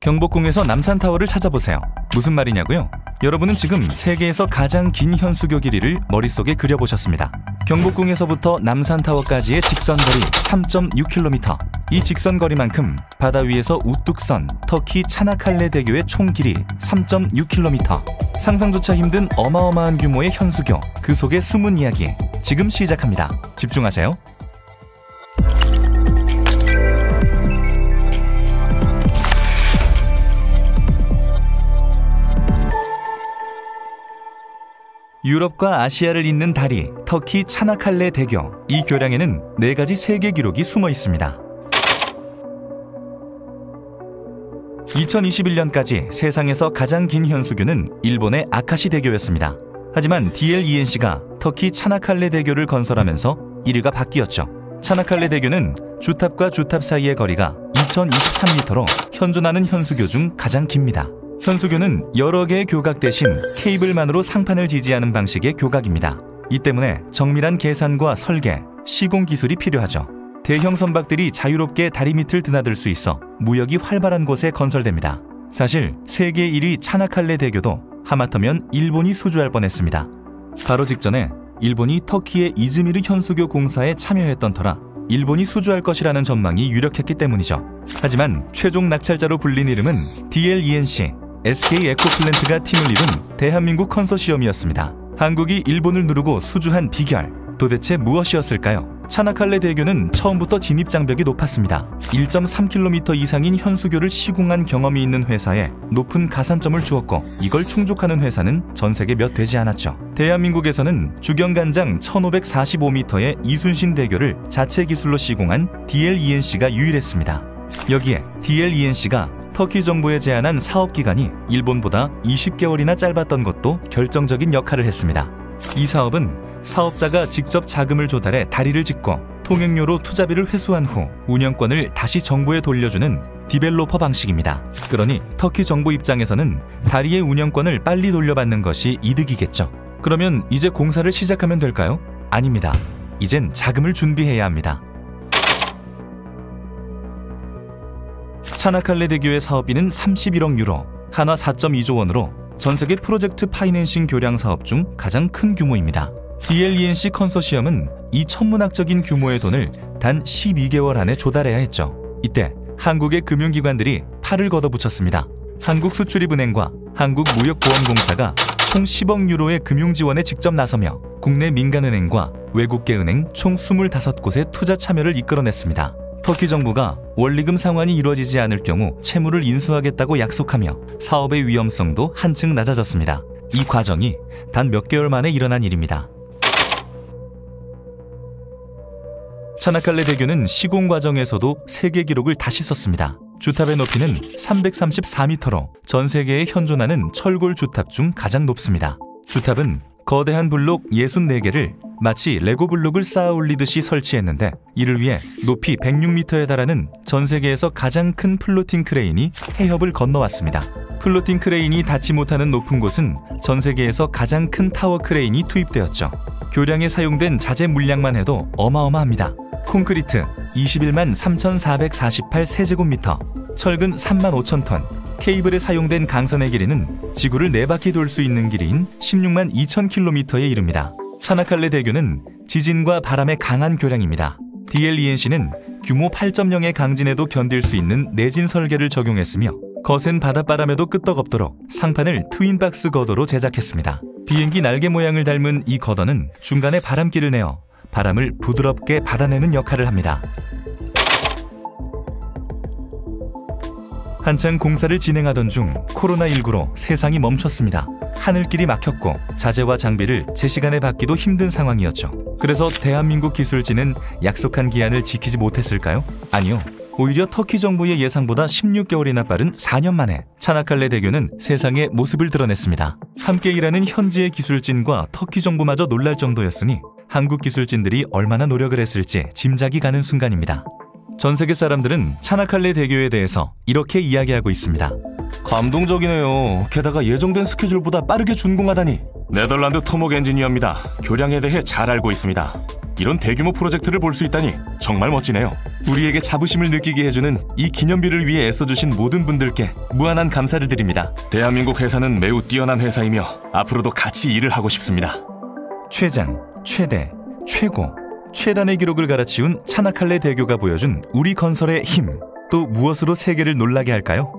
경복궁에서 남산타워를 찾아보세요. 무슨 말이냐고요? 여러분은 지금 세계에서 가장 긴 현수교 길이를 머릿속에 그려보셨습니다. 경복궁에서부터 남산타워까지의 직선거리 3.6km. 이 직선거리만큼 바다 위에서 우뚝 선 터키 차나칼레 대교의 총 길이 3.6km. 상상조차 힘든 어마어마한 규모의 현수교, 그 속의 숨은 이야기 지금 시작합니다. 집중하세요. 유럽과 아시아를 잇는 다리, 터키 차나칼레 대교. 이 교량에는 4가지 세계 기록이 숨어 있습니다. 2021년까지 세상에서 가장 긴 현수교는 일본의 아카시 대교였습니다. 하지만 DLENC가 터키 차나칼레 대교를 건설하면서 1위가 바뀌었죠. 차나칼레 대교는 주탑과 주탑 사이의 거리가 2023m로 현존하는 현수교 중 가장 깁니다. 현수교는 여러 개의 교각 대신 케이블만으로 상판을 지지하는 방식의 교각입니다. 이 때문에 정밀한 계산과 설계, 시공 기술이 필요하죠. 대형 선박들이 자유롭게 다리 밑을 드나들 수 있어 무역이 활발한 곳에 건설됩니다. 사실 세계 1위 차나칼레 대교도 하마터면 일본이 수주할 뻔했습니다. 바로 직전에 일본이 터키의 이즈미르 현수교 공사에 참여했던 터라 일본이 수주할 것이라는 전망이 유력했기 때문이죠. 하지만 최종 낙찰자로 불린 이름은 DLENC, SK 에코플랜트가 팀을 이룬 대한민국 컨소시엄이었습니다. 한국이 일본을 누르고 수주한 비결, 도대체 무엇이었을까요? 차나칼레 대교는 처음부터 진입 장벽이 높았습니다. 1.3km 이상인 현수교를 시공한 경험이 있는 회사에 높은 가산점을 주었고 이걸 충족하는 회사는 전 세계 몇 되지 않았죠. 대한민국에서는 주경간장 1545m의 이순신 대교를 자체 기술로 시공한 DLENC가 유일했습니다. 여기에 DLENC가 터키 정부에 제안한 사업기간이 일본보다 20개월이나 짧았던 것도 결정적인 역할을 했습니다. 이 사업은 사업자가 직접 자금을 조달해 다리를 짓고 통행료로 투자비를 회수한 후 운영권을 다시 정부에 돌려주는 디벨로퍼 방식입니다. 그러니 터키 정부 입장에서는 다리의 운영권을 빨리 돌려받는 것이 이득이겠죠. 그러면 이제 공사를 시작하면 될까요? 아닙니다. 이젠 자금을 준비해야 합니다. 차나칼레 대교의 사업비는 31억 유로, 한화 4.2조 원으로 전 세계 프로젝트 파이낸싱 교량 사업 중 가장 큰 규모입니다. DLENC 컨소시엄은 이 천문학적인 규모의 돈을 단 12개월 안에 조달해야 했죠. 이때 한국의 금융기관들이 팔을 걷어붙였습니다. 한국수출입은행과 한국무역보험공사가 총 10억 유로의 금융지원에 직접 나서며 국내 민간은행과 외국계 은행 총 25곳의 투자 참여를 이끌어냈습니다. 터키 정부가 원리금 상환이 이루어지지 않을 경우 채무를 인수하겠다고 약속하며 사업의 위험성도 한층 낮아졌습니다. 이 과정이 단 몇 개월 만에 일어난 일입니다. 차나칼레 대교는 시공 과정에서도 세계 기록을 다시 썼습니다. 주탑의 높이는 334m로 전 세계에 현존하는 철골 주탑 중 가장 높습니다. 주탑은 거대한 블록 64개를 마치 레고 블록을 쌓아 올리듯이 설치했는데 이를 위해 높이 106m에 달하는 전 세계에서 가장 큰 플로팅 크레인이 해협을 건너왔습니다. 플로팅 크레인이 닿지 못하는 높은 곳은 전 세계에서 가장 큰 타워 크레인이 투입되었죠. 교량에 사용된 자재 물량만 해도 어마어마합니다. 콘크리트 21만 3,448 세제곱미터, 철근 3만 5천 톤, 케이블에 사용된 강선의 길이는 지구를 4바퀴 돌 수 있는 길이인 16만 2천 킬로미터에 이릅니다. 차나칼레 대교는 지진과 바람에 강한 교량입니다. DLENC는 규모 8.0의 강진에도 견딜 수 있는 내진 설계를 적용했으며 거센 바닷바람에도 끄떡없도록 상판을 트윈박스 거더로 제작했습니다. 비행기 날개 모양을 닮은 이 거더는 중간에 바람기를 내어 바람을 부드럽게 받아내는 역할을 합니다. 한창 공사를 진행하던 중 코로나19로 세상이 멈췄습니다. 하늘길이 막혔고 자재와 장비를 제 시간에 받기도 힘든 상황이었죠. 그래서 대한민국 기술진은 약속한 기한을 지키지 못했을까요? 아니요. 오히려 터키 정부의 예상보다 16개월이나 빠른 4년 만에 차나칼레 대교는 세상에 모습을 드러냈습니다. 함께 일하는 현지의 기술진과 터키 정부마저 놀랄 정도였으니 한국 기술진들이 얼마나 노력을 했을지 짐작이 가는 순간입니다. 전 세계 사람들은 차나칼레 대교에 대해서 이렇게 이야기하고 있습니다. 감동적이네요. 게다가 예정된 스케줄보다 빠르게 준공하다니. 네덜란드 토목 엔지니어입니다. 교량에 대해 잘 알고 있습니다. 이런 대규모 프로젝트를 볼 수 있다니 정말 멋지네요. 우리에게 자부심을 느끼게 해주는 이 기념비를 위해 애써주신 모든 분들께 무한한 감사를 드립니다. 대한민국 회사는 매우 뛰어난 회사이며 앞으로도 같이 일을 하고 싶습니다. 최장, 최대, 최고, 최단의 기록을 갈아치운 차나칼레 대교가 보여준 우리 건설의 힘, 또 무엇으로 세계를 놀라게 할까요?